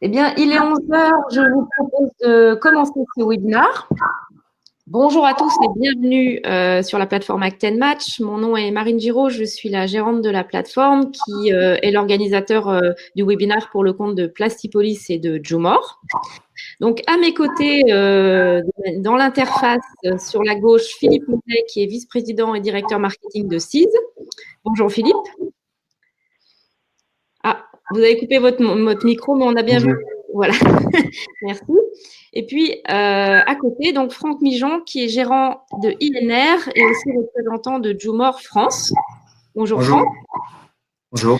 Eh bien, il est 11 heures. Je vous propose de commencer ce webinaire. Bonjour à tous et bienvenue sur la plateforme Actenmatch. Mon nom est Marine Giraud, je suis la gérante de la plateforme qui est l'organisateur du webinaire pour le compte de Plastipolis et de Jumor. Donc, à mes côtés, dans l'interface, sur la gauche, Philippe Mounet, qui est vice-président et directeur marketing de CISE. Bonjour Philippe. Ah, vous avez coupé votre micro, mais on a bien vu. Voilà, merci. Et puis, à côté, donc Franck Mijon, qui est gérant de INR et aussi représentant de Jumor France. Bonjour Franck. Bonjour.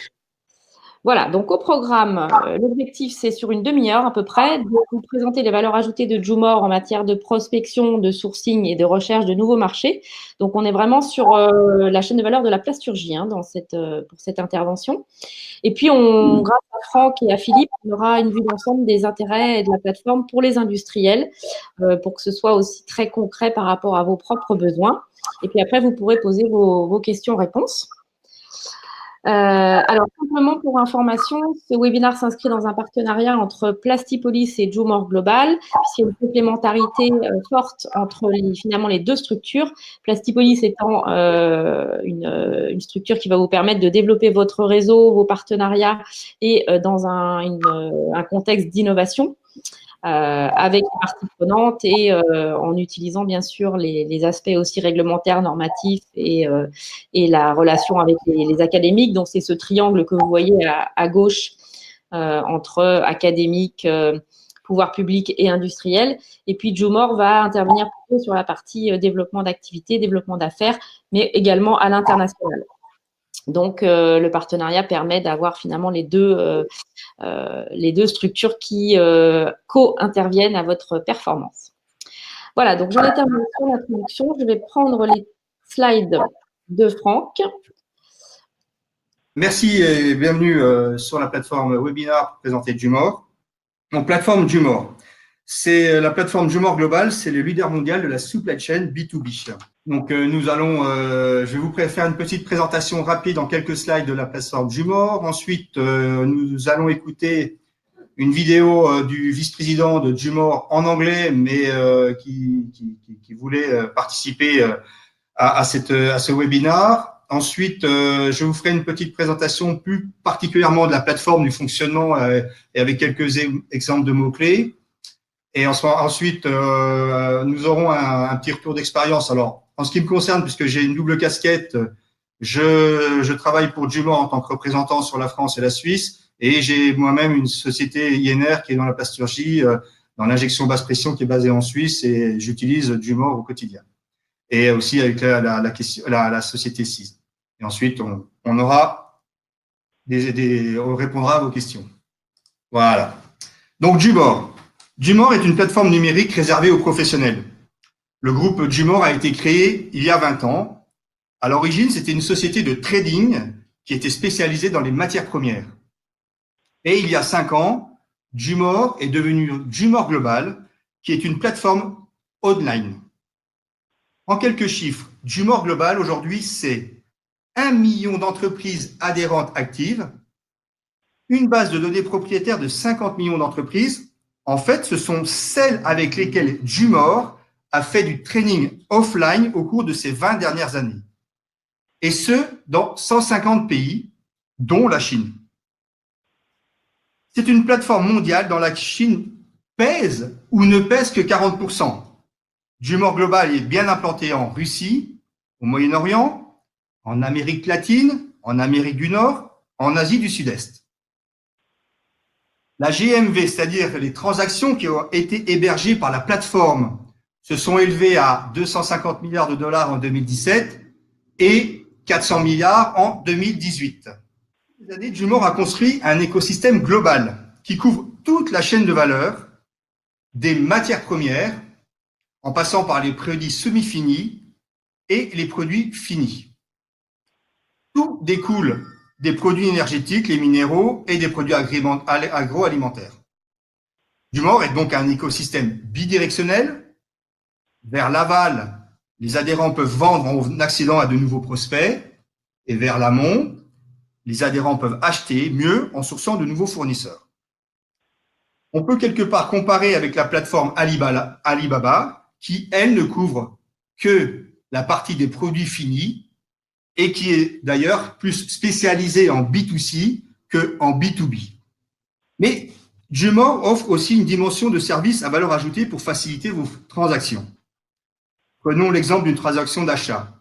Voilà, donc au programme, l'objectif, c'est sur une demi-heure à peu près, de vous présenter les valeurs ajoutées de Jumor en matière de prospection, de sourcing et de recherche de nouveaux marchés. Donc, on est vraiment sur la chaîne de valeur de la plasturgie pour cette intervention. Et puis, grâce à Franck et à Philippe, on aura une vue d'ensemble des intérêts de la plateforme pour les industriels, pour que ce soit aussi très concret par rapport à vos propres besoins. Et puis après, vous pourrez poser vos questions-réponses. Alors, simplement pour information, ce webinaire s'inscrit dans un partenariat entre Plastipolis et Jumor Global, puisqu'il y a une complémentarité forte entre finalement les deux structures. Plastipolis étant une structure qui va vous permettre de développer votre réseau, vos partenariats et dans un contexte d'innovation. Avec les parties prenantes et en utilisant bien sûr les aspects aussi réglementaires, normatifs et la relation avec les académiques. Donc, c'est ce triangle que vous voyez à gauche entre académique, pouvoir public et industriel. Et puis, Jumor va intervenir plutôt sur la partie développement d'activités, développement d'affaires, mais également à l'international. Donc, le partenariat permet d'avoir finalement les deux structures qui co-interviennent à votre performance. Voilà, donc j'en ai terminé sur l'introduction. Je vais prendre les slides de Franck. Merci et bienvenue sur la plateforme Webinar pour présenter Jumor. Donc, plateforme Jumor, c'est la plateforme Jumor Global, c'est le leader mondial de la supply chain B2B. Donc, je vais vous faire une petite présentation rapide en quelques slides de la plateforme Jumor. Ensuite, nous allons écouter une vidéo du vice-président de Jumor en anglais, mais qui voulait participer à ce webinaire. Ensuite, je vous ferai une petite présentation plus particulièrement de la plateforme, du fonctionnement et avec quelques exemples de mots-clés. Et ensuite, nous aurons un petit retour d'expérience. Alors, en ce qui me concerne, puisque j'ai une double casquette, je travaille pour Jumor en tant que représentant sur la France et la Suisse, et j'ai moi-même une société INR qui est dans la plasturgie, dans l'injection basse pression qui est basée en Suisse, et j'utilise Jumor au quotidien. Et aussi avec la société CISE. Et ensuite, on aura on répondra à vos questions. Voilà. Donc, Jumor. Jumor est une plateforme numérique réservée aux professionnels. Le groupe Jumor a été créé il y a 20 ans. À l'origine, c'était une société de trading qui était spécialisée dans les matières premières. Et il y a 5 ans, Jumor est devenu Jumor Global, qui est une plateforme online. En quelques chiffres, Jumor Global, aujourd'hui, c'est 1 million d'entreprises adhérentes actives, une base de données propriétaire de 50 millions d'entreprises. En fait, ce sont celles avec lesquelles Jumor a fait du training offline au cours de ces 20 dernières années. Et ce, dans 150 pays, dont la Chine. C'est une plateforme mondiale dans laquelle la Chine pèse ou ne pèse que 40%. Jumor Global est bien implanté en Russie, au Moyen-Orient, en Amérique latine, en Amérique du Nord, en Asie du Sud-Est. La GMV, c'est-à-dire les transactions qui ont été hébergées par la plateforme, se sont élevées à 250 milliards de dollars en 2017 et 400 milliards en 2018. Ces années, Jumor a construit un écosystème global qui couvre toute la chaîne de valeur, des matières premières, en passant par les produits semi-finis et les produits finis. Tout découle des produits énergétiques, les minéraux et des produits agroalimentaires. Jumor est donc un écosystème bidirectionnel. Vers l'aval, les adhérents peuvent vendre en accédant à de nouveaux prospects, et vers l'amont, les adhérents peuvent acheter mieux en sourçant de nouveaux fournisseurs. On peut quelque part comparer avec la plateforme Alibaba, qui, elle, ne couvre que la partie des produits finis et qui est d'ailleurs plus spécialisée en B2C qu'en B2B. Mais Jumor offre aussi une dimension de service à valeur ajoutée pour faciliter vos transactions. Prenons l'exemple d'une transaction d'achat.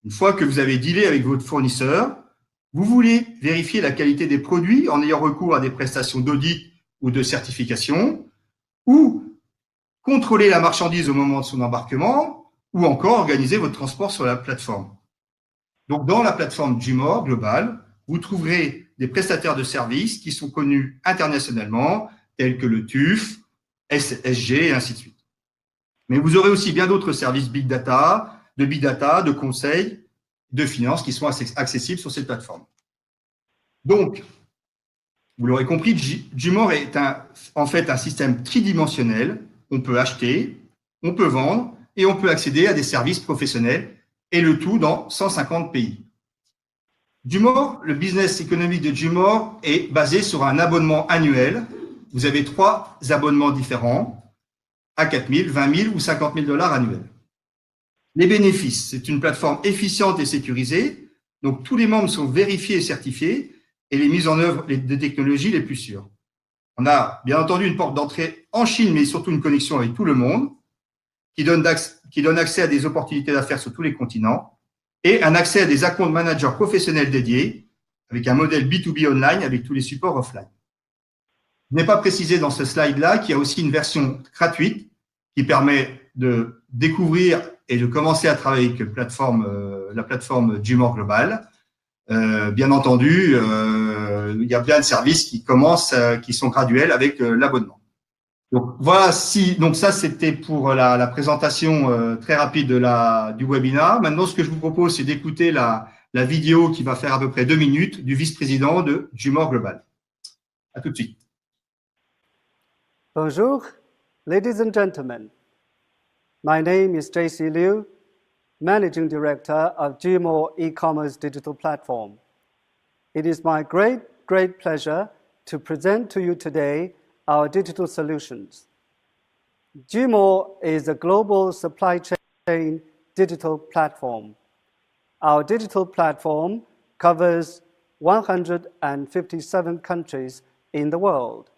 Une fois que vous avez dealé avec votre fournisseur, vous voulez vérifier la qualité des produits en ayant recours à des prestations d'audit ou de certification, ou contrôler la marchandise au moment de son embarquement, ou encore organiser votre transport sur la plateforme. Donc, dans la plateforme Jumor Global, vous trouverez des prestataires de services qui sont connus internationalement, tels que le TÜV, SSG et ainsi de suite. Mais vous aurez aussi bien d'autres services big data, de conseil, de finance qui sont accessibles sur cette plateforme. Donc, vous l'aurez compris, Jumor est en fait un système tridimensionnel. On peut acheter, on peut vendre et on peut accéder à des services professionnels, et le tout dans 150 pays. Jumor, le business économique de Jumor est basé sur un abonnement annuel. Vous avez 3 abonnements différents à 4 000, 20 000 ou 50 000 $ annuels. Les bénéfices, c'est une plateforme efficiente et sécurisée, donc tous les membres sont vérifiés et certifiés et les mises en œuvre des technologies les plus sûres. On a bien entendu une porte d'entrée en Chine, mais surtout une connexion avec tout le monde qui donne accès à des opportunités d'affaires sur tous les continents et un accès à des account managers professionnels dédiés avec un modèle B2B online avec tous les supports offline. Je n'ai pas précisé dans ce slide-là qu'il y a aussi une version gratuite qui permet de découvrir et de commencer à travailler avec la plateforme Jumor Global. Bien entendu, il y a plein de services qui sont graduels avec l'abonnement. Donc voilà, donc ça c'était pour la présentation très rapide du webinaire. Maintenant, ce que je vous propose, c'est d'écouter la vidéo qui va faire à peu près 2 minutes du vice-président de Jumor Global. À tout de suite. Bonjour, ladies and gentlemen. My name is JC Liu, Managing Director of Jumor e-commerce digital platform. It is my great pleasure to present to you today our digital solutions. Jumor is a global supply chain digital platform. Our digital platform covers 157 countries in the world.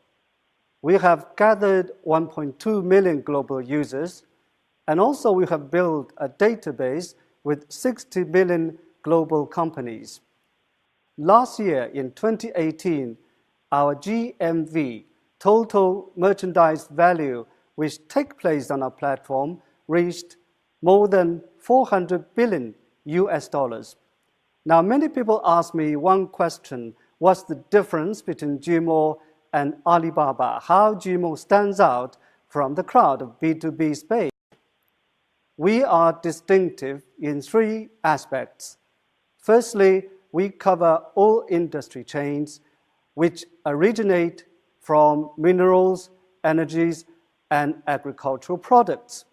We have gathered 1.2 million global users, and also we have built a database with 60 million global companies. Last year, in 2018, our GMV, total merchandise value, which take place on our platform, reached more than $400 billion. Now, many people ask me one question: what's the difference between Jumor and Alibaba? How Jumor stands out from the crowd of B2B space? We are distinctive in 3 aspects. Firstly, we cover all industry chains which originate from minerals, energies, and agricultural products.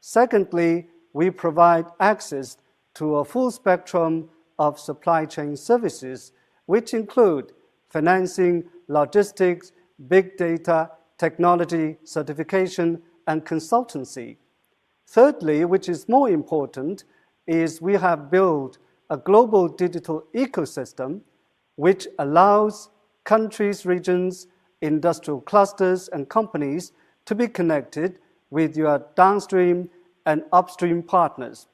Secondly, we provide access to a full spectrum of supply chain services, which include financing, logistics, big data, technology, certification, and consultancy. Thirdly, which is more important, is we have built a global digital ecosystem which allows countries, regions, industrial clusters, and companies to be connected with your downstream and upstream partners.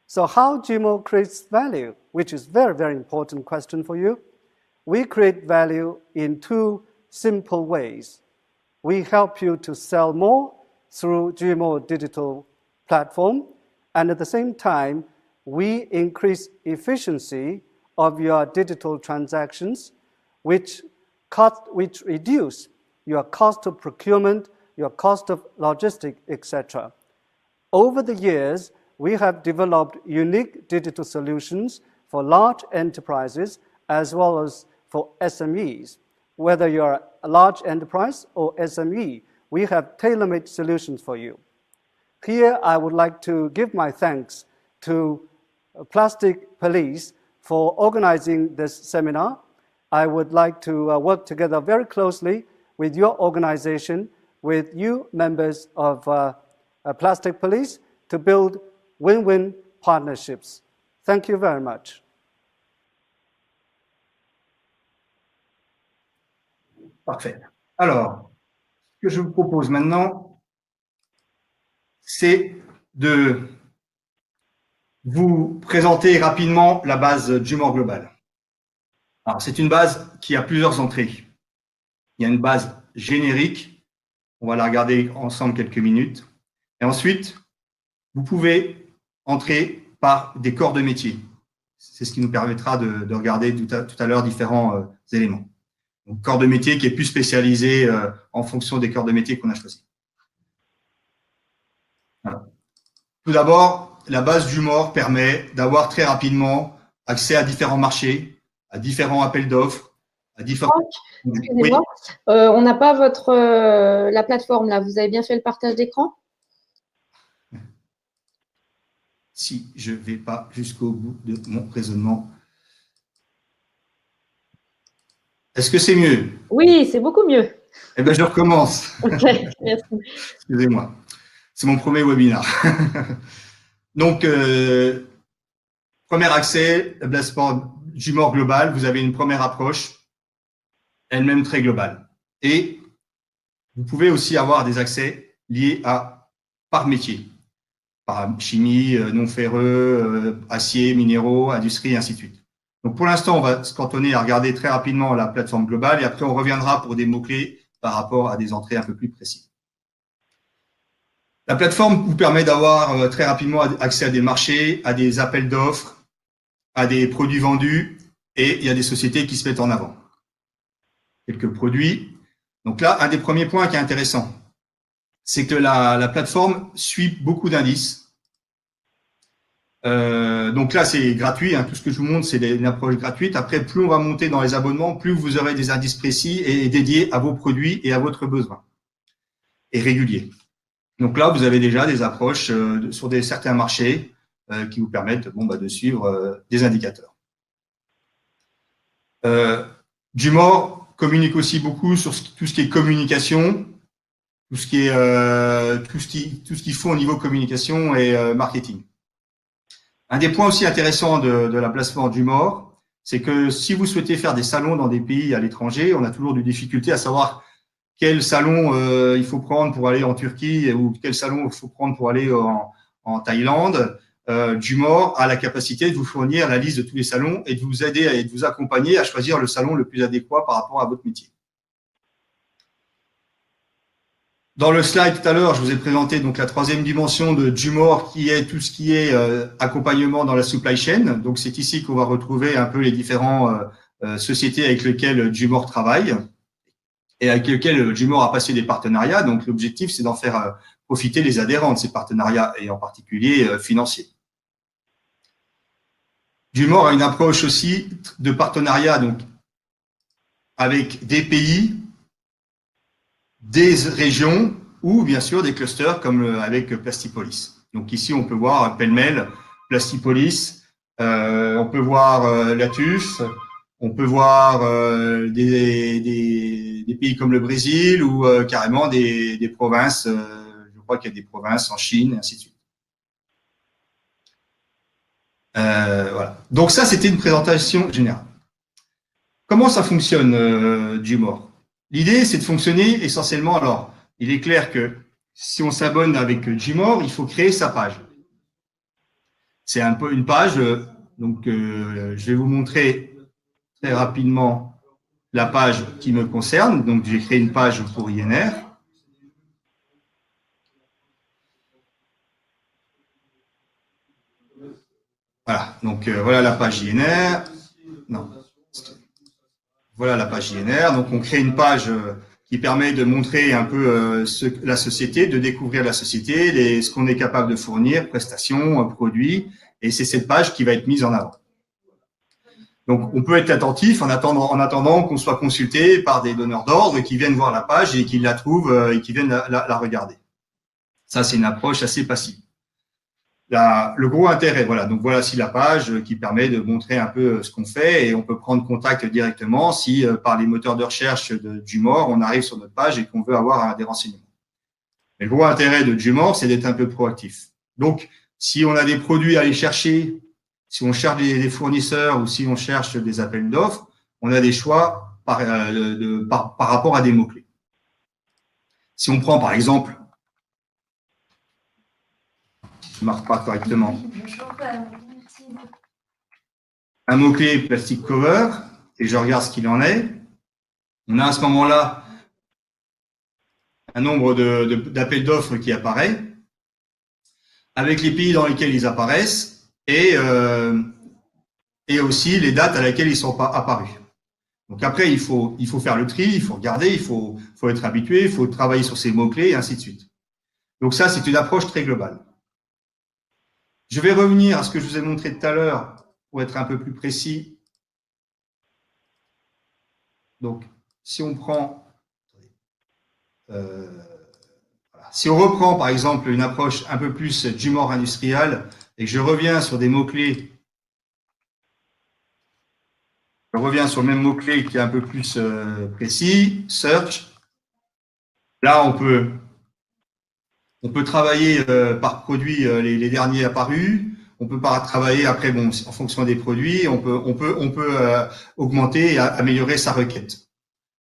So how Jumor creates value, which is very, very important question for you. We create value in 2 simple ways. We help you to sell more through Jumor digital platform, and at the same time, we increase efficiency of your digital transactions, which reduce your cost of procurement, your cost of logistics, etc. Over the years, we have developed unique digital solutions for large enterprises as well as for SMEs. Whether you're a large enterprise or SME, we have tailor-made solutions for you. Here, I would like to give my thanks to Plastic Police for organizing this seminar. I would like to work together very closely with your organization, with you members of Plastic Police, to build win-win partnerships. Thank you very much. Parfait. Alors, ce que je vous propose maintenant, c'est de vous présenter rapidement la base Jumor Global. Alors, c'est une base qui a plusieurs entrées. Il y a une base générique. On va la regarder ensemble quelques minutes. Et ensuite, vous pouvez entrer par des corps de métier. C'est ce qui nous permettra de regarder tout à l'heure différents éléments. Donc, corps de métier qui est plus spécialisé en fonction des corps de métier qu'on a choisis. Voilà. Tout d'abord, la base Jumor permet d'avoir très rapidement accès à différents marchés, à différents appels d'offres, à différents… Excusez-moi, on n'a pas la plateforme là. Vous avez bien fait le partage d'écran? Si je ne vais pas jusqu'au bout de mon raisonnement. Est-ce que c'est mieux? Oui, c'est beaucoup mieux. Eh bien, je recommence. Ok, merci. Excusez-moi. C'est mon premier webinaire. Donc, premier accès, plateforme Jumor Global, vous avez une première approche, elle-même très globale. Et vous pouvez aussi avoir des accès liés par métier, par chimie, non ferreux, acier, minéraux, industrie, et ainsi de suite. Donc, pour l'instant, on va se cantonner à regarder très rapidement la plateforme globale et après, on reviendra pour des mots-clés par rapport à des entrées un peu plus précises. La plateforme vous permet d'avoir très rapidement accès à des marchés, à des appels d'offres, à des produits vendus et il y a des sociétés qui se mettent en avant. Quelques produits. Donc là, un des premiers points qui est intéressant, c'est que la plateforme suit beaucoup d'indices. Donc là, c'est gratuit. Tout ce que je vous montre, c'est une approche gratuite. Après, plus on va monter dans les abonnements, plus vous aurez des indices précis et dédiés à vos produits et à votre besoin et réguliers. Donc là, vous avez déjà des approches sur certains marchés qui vous permettent de suivre des indicateurs. Jumor communique aussi beaucoup sur tout ce qui est communication, tout ce qu'ils font au niveau communication et marketing. Un des points aussi intéressants de la plateforme Jumor, c'est que si vous souhaitez faire des salons dans des pays à l'étranger, on a toujours des difficultés à savoir quel salon il faut prendre pour aller en Turquie ou quel salon il faut prendre pour aller en Thaïlande. Jumor a la capacité de vous fournir la liste de tous les salons et de vous aider et de vous accompagner à choisir le salon le plus adéquat par rapport à votre métier. Dans le slide tout à l'heure, je vous ai présenté donc la troisième dimension de Jumor qui est tout ce qui est accompagnement dans la supply chain. Donc c'est ici qu'on va retrouver un peu les différentes sociétés avec lesquelles Jumor travaille et avec lesquelles Jumor a passé des partenariats. Donc l'objectif, c'est d'en faire profiter les adhérents de ces partenariats et en particulier financiers. Jumor a une approche aussi de partenariat donc avec des pays, des régions ou bien sûr des clusters comme avec Plastipolis. Donc ici, on peut voir pêle-mêle Plastipolis, on peut voir Latus, on peut voir des pays comme le Brésil ou carrément des provinces, je crois qu'il y a des provinces en Chine et ainsi de suite. Voilà. Donc ça, c'était une présentation générale. Comment ça fonctionne Jumor? L'idée, c'est de fonctionner essentiellement. Alors, il est clair que si on s'abonne avec Jumor, il faut créer sa page. C'est un peu une page. Donc, je vais vous montrer très rapidement la page qui me concerne. Donc, j'ai créé une page pour INR. Voilà. Donc, voilà la page INR. Non. Voilà la page INR. Donc, on crée une page qui permet de montrer un peu la société, de découvrir la société, ce qu'on est capable de fournir, prestations, produits. Et c'est cette page qui va être mise en avant. Donc, on peut être attentif en attendant qu'on soit consulté par des donneurs d'ordre qui viennent voir la page et qui la trouvent et qui viennent la regarder. Ça, c'est une approche assez passive. le gros intérêt. Voilà, donc voilà si la page qui permet de montrer un peu ce qu'on fait et on peut prendre contact directement si par les moteurs de recherche du Jumor, on arrive sur notre page et qu'on veut avoir des renseignements. Mais le gros intérêt de Jumor, c'est d'être un peu proactif. Donc, si on a des produits à aller chercher, si on cherche des fournisseurs ou si on cherche des appels d'offres, on a des choix par rapport à des mots-clés. Si on prend par exemple, je ne marque pas correctement, un mot-clé plastic cover, et je regarde ce qu'il en est, on a à ce moment-là un nombre d'appels d'offres qui apparaît, avec les pays dans lesquels ils apparaissent et aussi les dates à laquelle ils sont apparus. Donc après, il faut faire le tri, il faut regarder, il faut être habitué, il faut travailler sur ces mots-clés et ainsi de suite. Donc ça, c'est une approche très globale. Je vais revenir à ce que je vous ai montré tout à l'heure pour être un peu plus précis. Donc, si on prend, si on reprend par exemple une approche un peu plus Jumor industriel et que je reviens sur des mots-clés, je reviens sur le même mot-clé qui est un peu plus précis, search. Là, on peut travailler par produit les derniers apparus. On peut pas travailler après, bon, en fonction des produits, on peut augmenter et améliorer sa requête.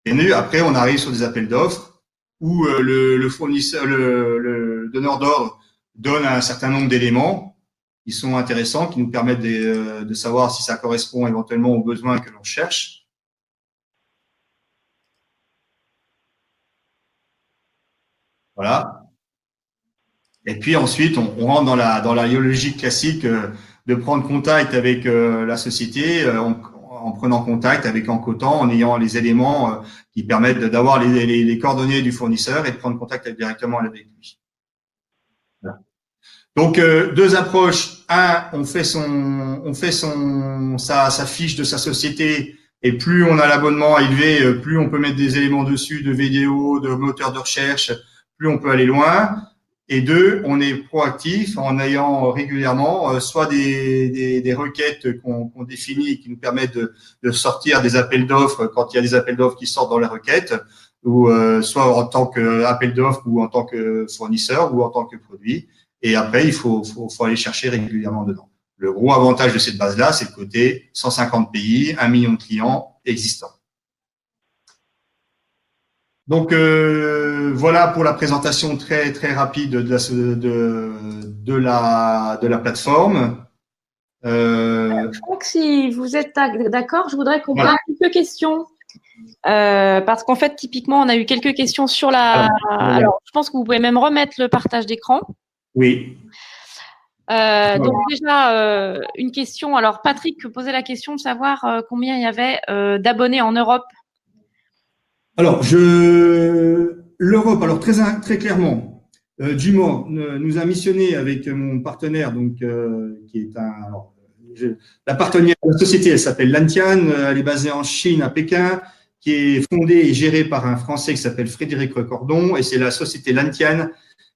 Et nous, après, on arrive sur des appels d'offres où le fournisseur, le donneur d'ordre donne un certain nombre d'éléments qui sont intéressants, qui nous permettent de savoir si ça correspond éventuellement aux besoins que l'on cherche. Voilà. Et puis ensuite, on rentre dans la logique classique de prendre contact avec la société en prenant contact avec Encotan, en ayant les éléments qui permettent d'avoir les coordonnées du fournisseur et de prendre contact directement avec lui. Voilà. Donc deux approches. Un, on fait sa fiche de sa société et plus on a l'abonnement élevé, plus on peut mettre des éléments dessus, de vidéos, de moteurs de recherche, plus on peut aller loin. Et deux, on est proactif en ayant régulièrement soit des requêtes qu'on définit et qui nous permettent de sortir des appels d'offres quand il y a des appels d'offres qui sortent dans la requête, ou soit en tant qu'appel d'offres ou en tant que fournisseur ou en tant que produit. Et après, il faut aller chercher régulièrement dedans. Le gros avantage de cette base-là, c'est le côté 150 pays, 1 million de clients existants. Donc voilà pour la présentation très très rapide de la plateforme. Je crois que si vous êtes d'accord, je voudrais qu'on prenne quelques questions. Parce qu'en fait, typiquement, on a eu quelques questions sur la… Alors, je pense que vous pouvez même remettre le partage d'écran. Oui. Donc déjà, une question. Alors, Patrick posait la question de savoir combien il y avait d'abonnés en Europe. Alors, l'Europe, alors très clairement, Jumor nous a missionné avec mon partenaire, donc qui est la partenaire de la société, elle s'appelle Lantian, elle est basée en Chine, à Pékin, qui est fondée et gérée par un Français qui s'appelle Frédéric Recordon, et c'est la société Lantian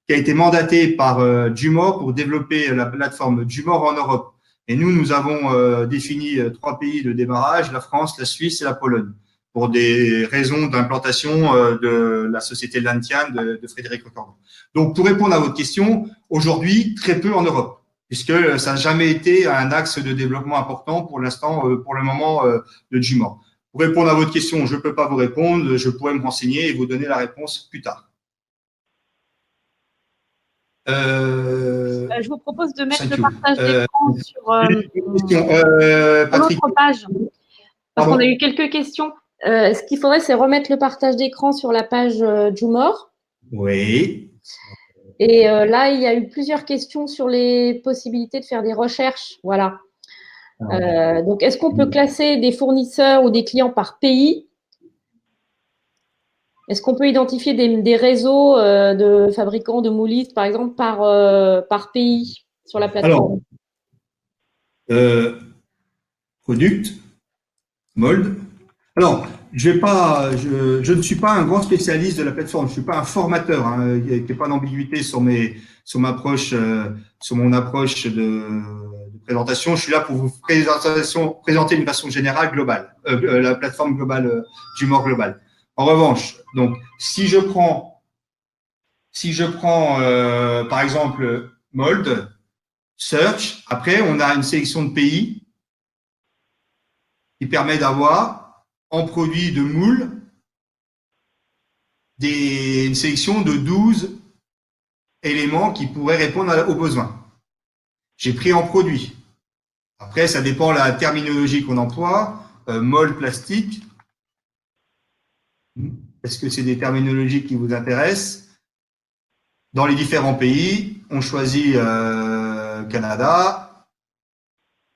qui a été mandatée par Jumor pour développer la plateforme Jumor en Europe. Et nous avons défini 3 pays de démarrage, la France, la Suisse et la Pologne, pour des raisons d'implantation de la société Lantian de Frédéric Recordon. Donc, pour répondre à votre question, aujourd'hui, très peu en Europe, puisque ça n'a jamais été un axe de développement important pour l'instant, pour le moment, de Jumor. Pour répondre à votre question, je ne peux pas vous répondre, je pourrais me renseigner et vous donner la réponse plus tard. Je vous propose de mettre le partage d'écran sur l'autre page, parce qu'on a eu quelques questions. Ce qu'il faudrait, c'est remettre le partage d'écran sur la page Jumor. Oui. Et là, il y a eu plusieurs questions sur les possibilités de faire des recherches. Voilà. Donc, est-ce qu'on peut classer des fournisseurs ou des clients par pays? Est-ce qu'on peut identifier des réseaux de fabricants de moulistes, par exemple, par pays sur la plateforme? Alors, product, mold. Alors, je ne suis pas un grand spécialiste de la plateforme. Je suis pas un formateur. Hein. Il n'y a pas d'ambiguïté sur sur mon approche de présentation. Je suis là pour vous présenter d'une façon générale, globale, la plateforme globale d'humor global. En revanche, donc, si je prends par exemple Mold, Search, après, on a une sélection de pays qui permet d'avoir, en produit de moule, une sélection de 12 éléments qui pourraient répondre aux besoins. J'ai pris en produit. Après, ça dépend de la terminologie qu'on emploie. Mold, plastique. Est-ce que c'est des terminologies qui vous intéressent? Dans les différents pays, on choisit Canada.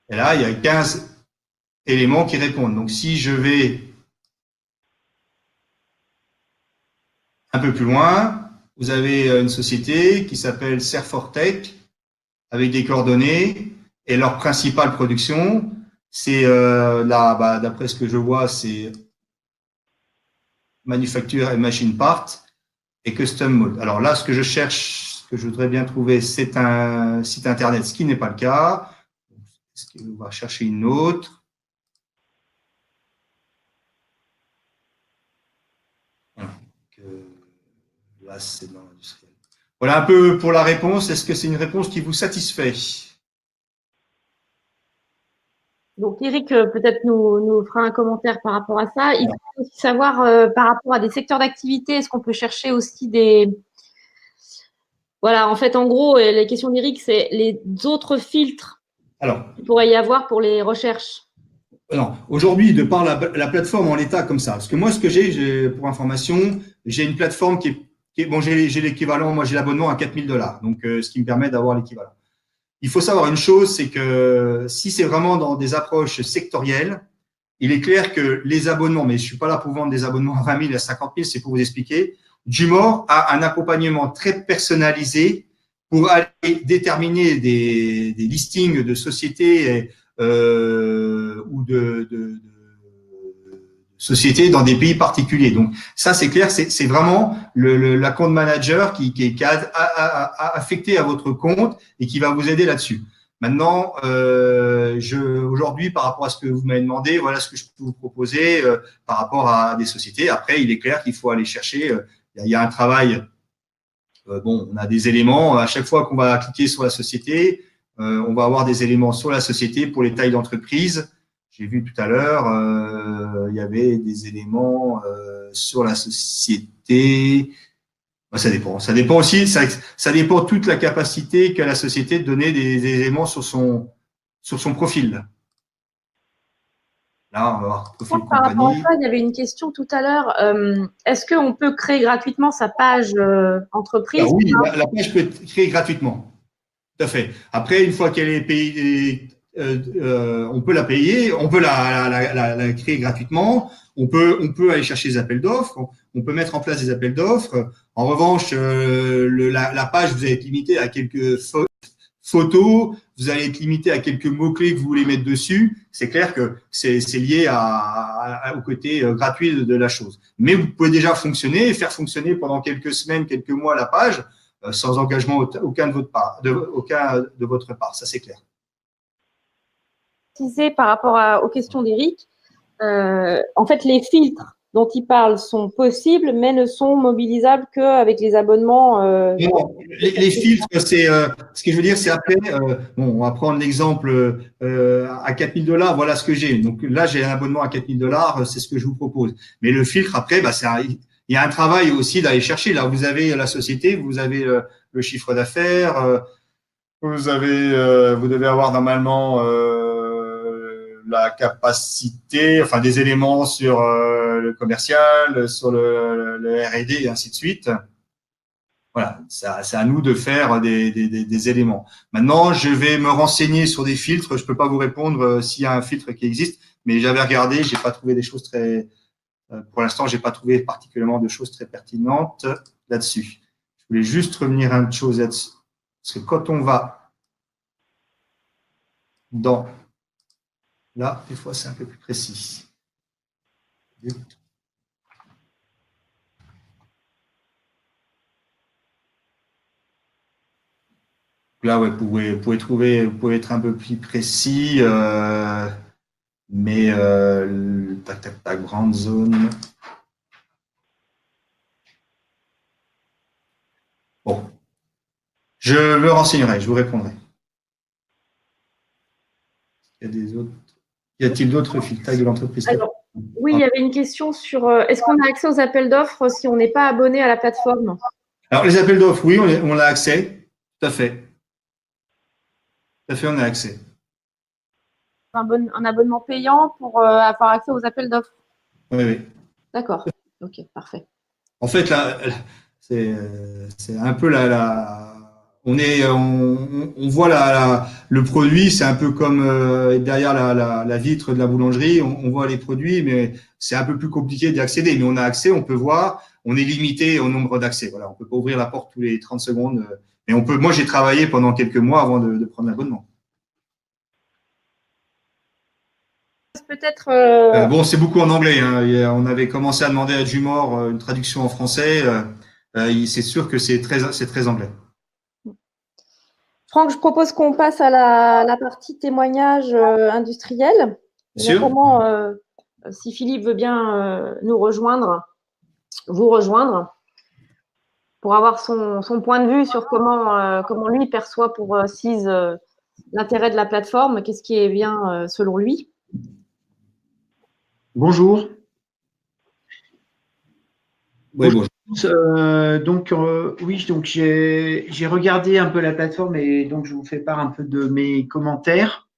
Et là, il y a 15 éléments qui répondent. Donc, si je vais un peu plus loin, vous avez une société qui s'appelle Serfortech avec des coordonnées et leur principale production, c'est d'après ce que je vois, c'est Manufacture and Machine Part et Custom Mold. Alors là, ce que je cherche, ce que je voudrais bien trouver, c'est un site internet, ce qui n'est pas le cas. On va chercher une autre. Là, c'est dans l'industriel. Voilà un peu pour la réponse. Est-ce que c'est une réponse qui vous satisfait? Donc, Eric, peut-être nous fera un commentaire par rapport à ça. Il faut aussi savoir, par rapport à des secteurs d'activité, est-ce qu'on peut chercher aussi des… Voilà, en fait, en gros, les questions d'Eric, c'est les autres filtres qu'il pourrait y avoir pour les recherches. Non, aujourd'hui, de par la plateforme en l'état comme ça, parce que moi, ce que j'ai pour information, j'ai une plateforme qui est bon, j'ai l'équivalent, moi j'ai l'abonnement à $4000, donc ce qui me permet d'avoir l'équivalent. Il faut savoir une chose, c'est que si c'est vraiment dans des approches sectorielles, il est clair que les abonnements, mais je suis pas là pour vendre des abonnements à 20 000, à 50 000, c'est pour vous expliquer. Jumor a un accompagnement très personnalisé pour aller déterminer des listings de sociétés ou de sociétés dans des pays particuliers. Donc ça, c'est clair, c'est vraiment la compte manager qui est affecté à votre compte et qui va vous aider là-dessus. Maintenant, aujourd'hui, par rapport à ce que vous m'avez demandé, voilà ce que je peux vous proposer par rapport à des sociétés. Après, il est clair qu'il faut aller chercher. Il y a un travail. Bon, on a des éléments. À chaque fois qu'on va cliquer sur la société, on va avoir des éléments sur la société pour les tailles d'entreprise. J'ai vu tout à l'heure, il y avait des éléments sur la société. Ça dépend. Ça dépend aussi. Ça dépend toute la capacité qu'a la société de donner des éléments sur son profil. Là, on va voir profil compagnie. Par rapport à ça, il y avait une question tout à l'heure. Est-ce qu'on peut créer gratuitement sa page entreprise? Alors oui, la page peut être créée gratuitement. Tout à fait. Après, une fois qu'elle est payée, on peut la payer, on peut la créer gratuitement. On peut aller chercher des appels d'offres. On peut mettre en place des appels d'offres. En revanche, la page, vous allez être limité à quelques photos. Vous allez être limité à quelques mots-clés que vous voulez mettre dessus. C'est clair que c'est lié au côté gratuit de la chose. Mais vous pouvez déjà fonctionner et faire fonctionner pendant quelques semaines, quelques mois la page sans engagement aucun de votre part. Ça, c'est clair. Par rapport aux questions d'Eric, en fait, les filtres dont il parle sont possibles, mais ne sont mobilisables qu'avec les abonnements. Non, les filtres, c'est ce que je veux dire, c'est après. Bon, on va prendre l'exemple à $4000. Voilà ce que j'ai. Donc là, j'ai un abonnement à $4000. C'est ce que je vous propose. Mais le filtre, après, il y a un travail aussi d'aller chercher. Là, vous avez la société, vous avez le chiffre d'affaires, vous devez avoir normalement la capacité, enfin des éléments sur le commercial, sur le R&D et ainsi de suite. Voilà, c'est à nous de faire des éléments. Maintenant, je vais me renseigner sur des filtres. Je peux pas vous répondre s'il y a un filtre qui existe, mais j'avais regardé, j'ai pas trouvé des choses très. Pour l'instant, j'ai pas trouvé particulièrement de choses très pertinentes là-dessus. Je voulais juste revenir à une chose là-dessus, parce que quand on va dans là, des fois, c'est un peu plus précis. Là, ouais, vous pouvez être un peu plus précis, mais tac, tac, tac, grande zone. Bon, je me renseignerai, je vous répondrai. Il y a des autres. Y a-t-il d'autres filtres de l'entreprise? Alors, oui, il y avait une question sur est-ce qu'on a accès aux appels d'offres si on n'est pas abonné à la plateforme? Alors, les appels d'offres, oui, on a accès. Tout à fait. Tout à fait, on a accès. Un abonnement payant pour avoir accès aux appels d'offres. Oui, oui. D'accord. Ok, parfait. En fait, là, c'est un peu on voit le produit, c'est un peu comme derrière la vitre de la boulangerie, on voit les produits, mais c'est un peu plus compliqué d'y accéder. Mais on a accès, on peut voir, on est limité au nombre d'accès. Voilà, on peut pas ouvrir la porte tous les 30 secondes, mais on peut. Moi, j'ai travaillé pendant quelques mois avant de prendre l'abonnement. Peut-être. Bon, c'est beaucoup en anglais, hein. On avait commencé à demander à Jumor une traduction en français. C'est sûr que c'est très anglais. Franck, je propose qu'on passe à la partie témoignage industriel, Bien sûr. notamment si Philippe veut bien vous rejoindre, pour avoir son point de vue sur comment lui perçoit pour CIS l'intérêt de la plateforme, qu'est-ce qui est bien selon lui. Bonjour. Oui, bonjour. Oui, donc j'ai regardé un peu la plateforme et donc je vous fais part un peu de mes commentaires.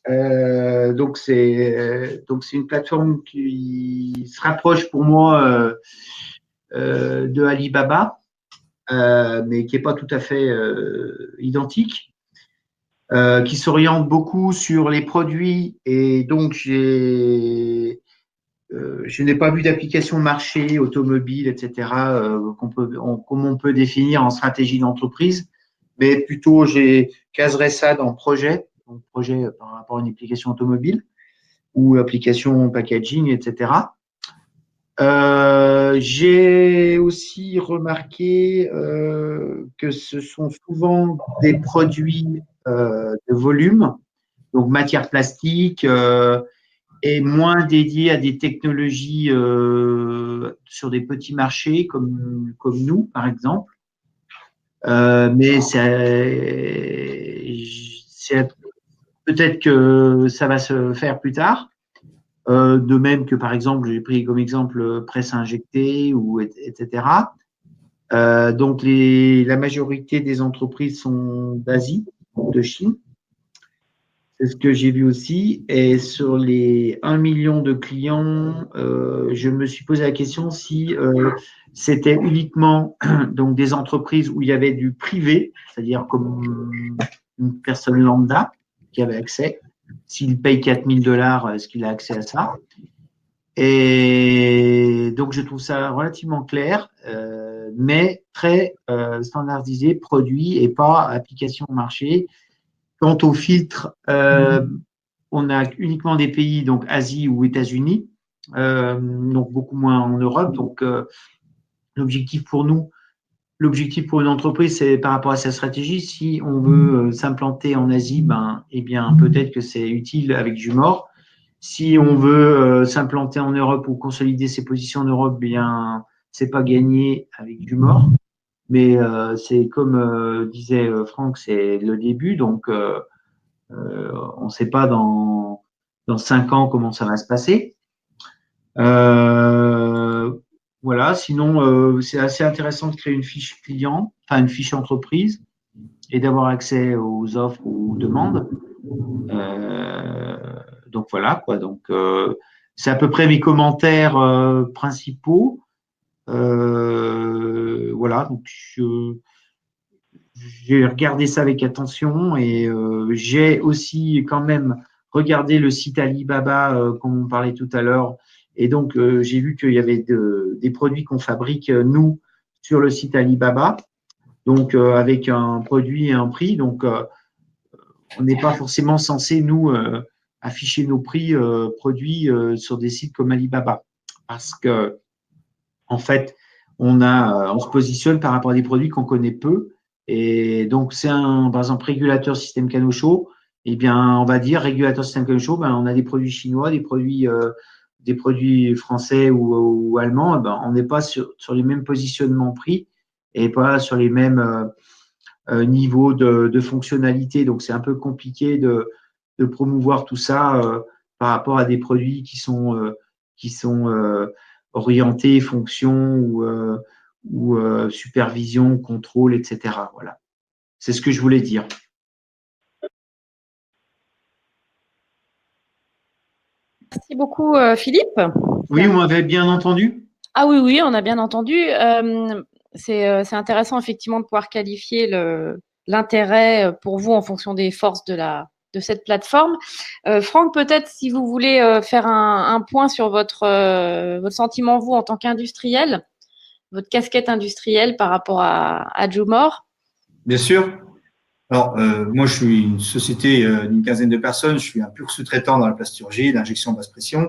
Donc c'est une plateforme qui se rapproche pour moi de Alibaba, mais qui est pas tout à fait identique, qui s'oriente beaucoup sur les produits et donc je n'ai pas vu d'application marché, automobile, etc., comme on peut définir en stratégie d'entreprise, mais plutôt caserais ça dans projet, donc projet par rapport à une application automobile ou application packaging, etc. J'ai aussi remarqué que ce sont souvent des produits de volume, donc matière plastique, et moins dédié à des technologies sur des petits marchés comme nous, par exemple. Mais peut-être que ça va se faire plus tard. De même que, par exemple, j'ai pris comme exemple presse injectée, etc. Donc, la majorité des entreprises sont d'Asie, de Chine. C'est ce que j'ai vu aussi. Et sur les 1 million de clients, je me suis posé la question si c'était uniquement donc des entreprises où il y avait du privé, c'est-à-dire comme une personne lambda qui avait accès. S'il paye $4 000, est-ce qu'il a accès à ça? Et donc, je trouve ça relativement clair, mais très standardisé, produit et pas application marché. Quant au filtre, on a uniquement des pays, donc Asie ou États-Unis, donc beaucoup moins en Europe. Donc, l'objectif pour une entreprise, c'est par rapport à sa stratégie. Si on veut s'implanter en Asie, eh bien, peut-être que c'est utile avec Jumor. Si on veut s'implanter en Europe ou consolider ses positions en Europe, bien, c'est pas gagné avec Jumor. Mais c'est comme disait Franck, c'est le début, donc on ne sait pas dans 5 ans comment ça va se passer. Voilà, sinon, c'est assez intéressant de créer une fiche client, enfin une fiche entreprise, et d'avoir accès aux offres ou aux demandes. Donc voilà, quoi. Donc, c'est à peu près mes commentaires principaux. Voilà, donc j'ai regardé ça avec attention et j'ai aussi quand même regardé le site Alibaba, comme on parlait tout à l'heure. Et donc, j'ai vu qu'il y avait des produits qu'on fabrique, nous, sur le site Alibaba, donc avec un produit et un prix. Donc, on n'est pas forcément censé, nous, afficher nos prix produits sur des sites comme Alibaba. Parce que, en fait, on se positionne par rapport à des produits qu'on connaît peu Et donc, c'est par exemple, régulateur système canaux chauds. Eh bien, on va dire régulateur système canaux chauds, ben, on a des produits chinois, des produits français ou allemands. Eh ben, on n'est pas sur les mêmes positionnements prix et pas sur les mêmes niveaux de fonctionnalité. Donc, c'est un peu compliqué de promouvoir tout ça par rapport à des produits qui sont orientés fonction ou supervision, contrôle, etc. Voilà. C'est ce que je voulais dire. Merci beaucoup, Philippe. Oui, vous m'avez bien entendu? Ah oui, oui, on a bien entendu. C'est intéressant effectivement de pouvoir qualifier l'intérêt pour vous en fonction des forces de cette plateforme. Franck, peut-être si vous voulez faire un point sur votre sentiment, vous, en tant qu'industriel, votre casquette industrielle par rapport à Jumor. Bien sûr. Alors, moi, je suis une société d'une quinzaine de personnes. Je suis un pur sous-traitant dans la plasturgie, d'injection basse pression.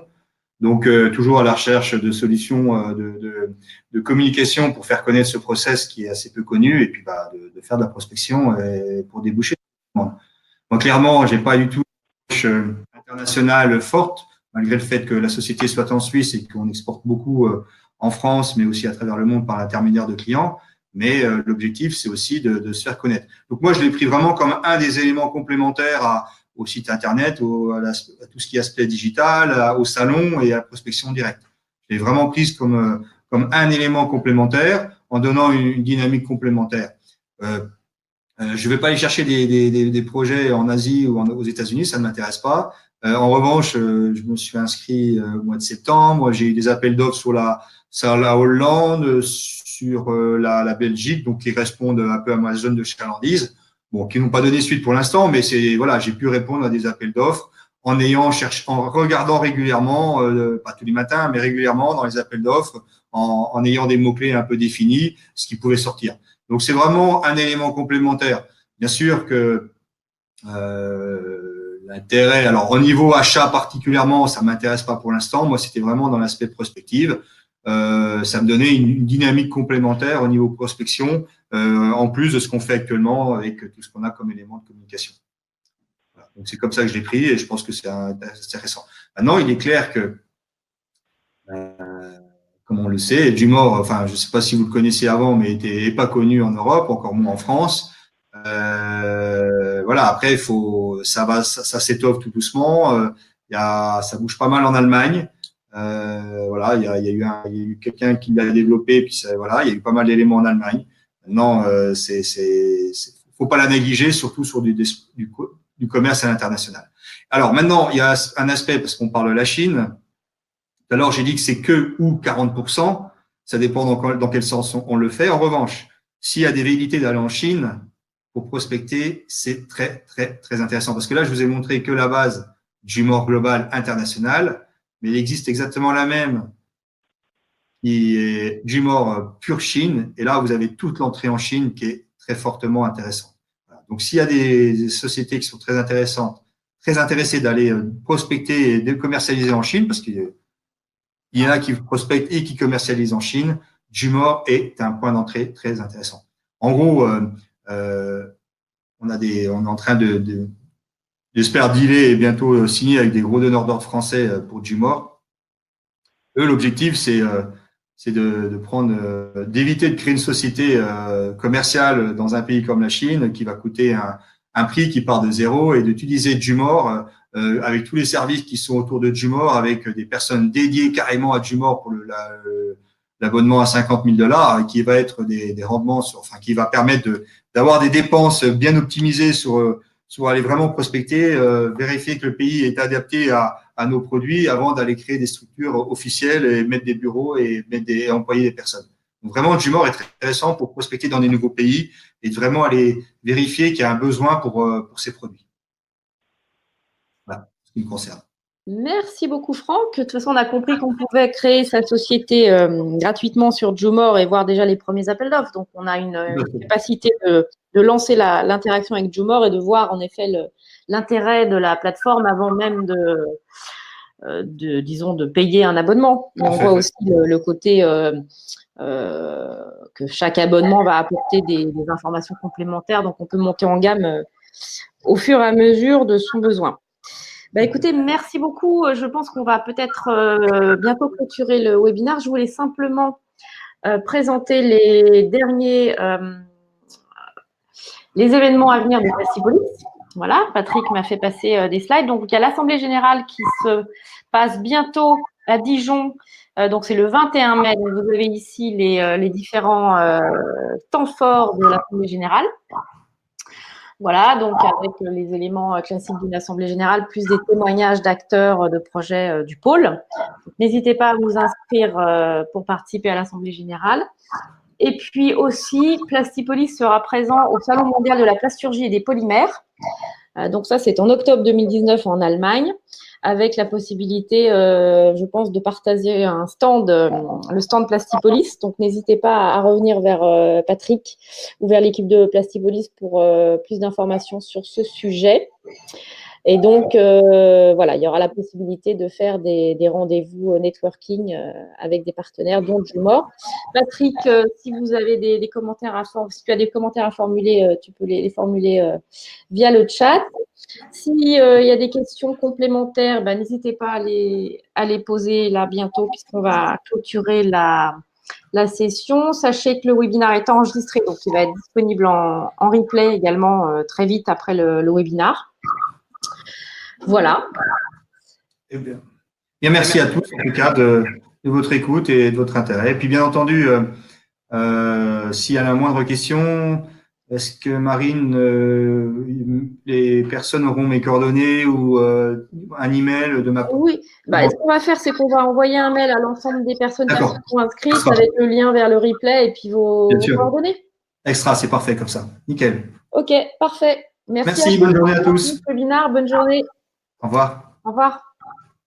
Donc, toujours à la recherche de solutions de communication pour faire connaître ce process qui est assez peu connu et puis de faire de la prospection pour déboucher. Moi, clairement, j'ai pas du tout une approche internationale forte, malgré le fait que la société soit en Suisse et qu'on exporte beaucoup en France, mais aussi à travers le monde par l'intermédiaire de clients. Mais l'objectif, c'est aussi de se faire connaître. Donc, moi, je l'ai pris vraiment comme un des éléments complémentaires au site internet, à tout ce qui est aspect digital, au salon et à la prospection directe. Je l'ai vraiment prise comme un élément complémentaire en donnant une dynamique complémentaire. Je ne vais pas aller chercher des projets en Asie ou aux États-Unis, ça ne m'intéresse pas. En revanche, je me suis inscrit au mois de septembre. J'ai eu des appels d'offres sur la Hollande, sur la Belgique, donc qui répondent un peu à ma zone de chalandise. Bon, qui n'ont pas donné suite pour l'instant, mais voilà, j'ai pu répondre à des appels d'offres en regardant régulièrement, pas tous les matins, mais régulièrement dans les appels d'offres, en ayant des mots-clés un peu définis, ce qui pouvait sortir. Donc, c'est vraiment un élément complémentaire. Bien sûr que l'intérêt, alors au niveau achat particulièrement, ça m'intéresse pas pour l'instant. Moi, c'était vraiment dans l'aspect prospective. Ça me donnait une dynamique complémentaire au niveau prospection, en plus de ce qu'on fait actuellement avec tout ce qu'on a comme élément de communication. Voilà. Donc, c'est comme ça que je l'ai pris et je pense que c'est intéressant. Maintenant, il est clair que comme on le sait, Jumor, enfin, je ne sais pas si vous le connaissiez avant, mais n'était pas connu en Europe, encore moins en France. Voilà. Après, ça s'étoffe tout doucement. Ça bouge pas mal en Allemagne. Voilà, il y a eu quelqu'un qui l'a développé, puis voilà, il y a eu pas mal d'éléments en Allemagne. Maintenant, faut pas la négliger, surtout sur du commerce à l'international. Alors maintenant, il y a un aspect parce qu'on parle de la Chine. Tout à l'heure, j'ai dit que c'est que ou 40%. Ça dépend dans quel sens on le fait. En revanche, s'il y a des velléités d'aller en Chine pour prospecter, c'est très, très, très intéressant. Parce que là, je vous ai montré que la base du Jumor Global International, mais il existe exactement la même qui est Jumor pure Chine. Et là, vous avez toute l'entrée en Chine qui est très fortement intéressante. Voilà. Donc, s'il y a des sociétés qui sont très intéressantes, très intéressées d'aller prospecter et de commercialiser en Chine, parce qu'il y en a qui prospectent et qui commercialisent en Chine, Jumor est un point d'entrée très intéressant. En gros, on est en train j'espère dealer et bientôt signer avec des gros donneurs d'ordre français pour Jumor. Eux, l'objectif, c'est d'éviter de créer une société commerciale dans un pays comme la Chine qui va coûter un prix qui part de zéro et d'utiliser Jumor avec tous les services qui sont autour de Jumor, avec des personnes dédiées carrément à Jumor pour l'abonnement à $50 000 qui va être des rendements qui va permettre d'avoir des dépenses bien optimisées sur aller vraiment prospecter, vérifier que le pays est adapté à nos produits avant d'aller créer des structures officielles et mettre des bureaux et employer des personnes. Donc vraiment, Jumor est très intéressant pour prospecter dans des nouveaux pays et de vraiment aller vérifier qu'il y a un besoin pour ces produits. Voilà, ce qui me concerne. Merci beaucoup, Franck. De toute façon, on a compris qu'on pouvait créer sa société gratuitement sur Jumor et voir déjà les premiers appels d'offres. Donc, on a une capacité de lancer l'interaction avec Jumor et de voir en effet l'intérêt de la plateforme avant même disons, de payer un abonnement. On voit aussi le côté que chaque abonnement va apporter des informations complémentaires. Donc, on peut monter en gamme au fur et à mesure de son besoin. Bah, écoutez, merci beaucoup. Je pense qu'on va peut-être bientôt clôturer le webinaire. Je voulais simplement présenter les derniers les événements à venir de Plastipolis. Voilà, Patrick m'a fait passer des slides. Donc, il y a l'Assemblée générale qui se passe bientôt à Dijon. Donc, c'est le 21 mai. Donc, vous avez ici les différents temps forts de l'Assemblée générale. Voilà, donc avec les éléments classiques d'une assemblée générale, plus des témoignages d'acteurs de projets du pôle. N'hésitez pas à vous inscrire pour participer à l'assemblée générale. Et puis aussi, Plastipolis sera présent au Salon mondial de la plasturgie et des polymères. Donc ça, c'est en octobre 2019 en Allemagne, avec la possibilité, je pense, de partager un stand, le stand Plastipolis. Donc n'hésitez pas à revenir vers Patrick ou vers l'équipe de Plastipolis pour plus d'informations sur ce sujet. Et donc, voilà, il y aura la possibilité de faire des rendez-vous networking avec des partenaires, dont Jumor. Patrick, si vous avez des commentaires si tu as des commentaires à formuler, tu peux les formuler via le chat. S'il y a des questions complémentaires, n'hésitez pas à les poser là bientôt, puisqu'on va clôturer la session. Sachez que le webinaire est enregistré, donc il va être disponible en replay également très vite après le webinaire. Voilà. Eh bien, merci à tous, en tout cas, de votre écoute et de votre intérêt. Et puis, bien entendu, s'il y a la moindre question, est-ce que Marine, les personnes auront mes coordonnées ou un email de ma part? Oui, ce qu'on va faire, c'est qu'on va envoyer un mail à l'ensemble des personnes qui sont inscrites avec le lien vers le replay et puis vos coordonnées. Extra, c'est parfait comme ça. Nickel. Ok, parfait. Merci, bonne journée à tous. Bonne journée. Au revoir. Au revoir.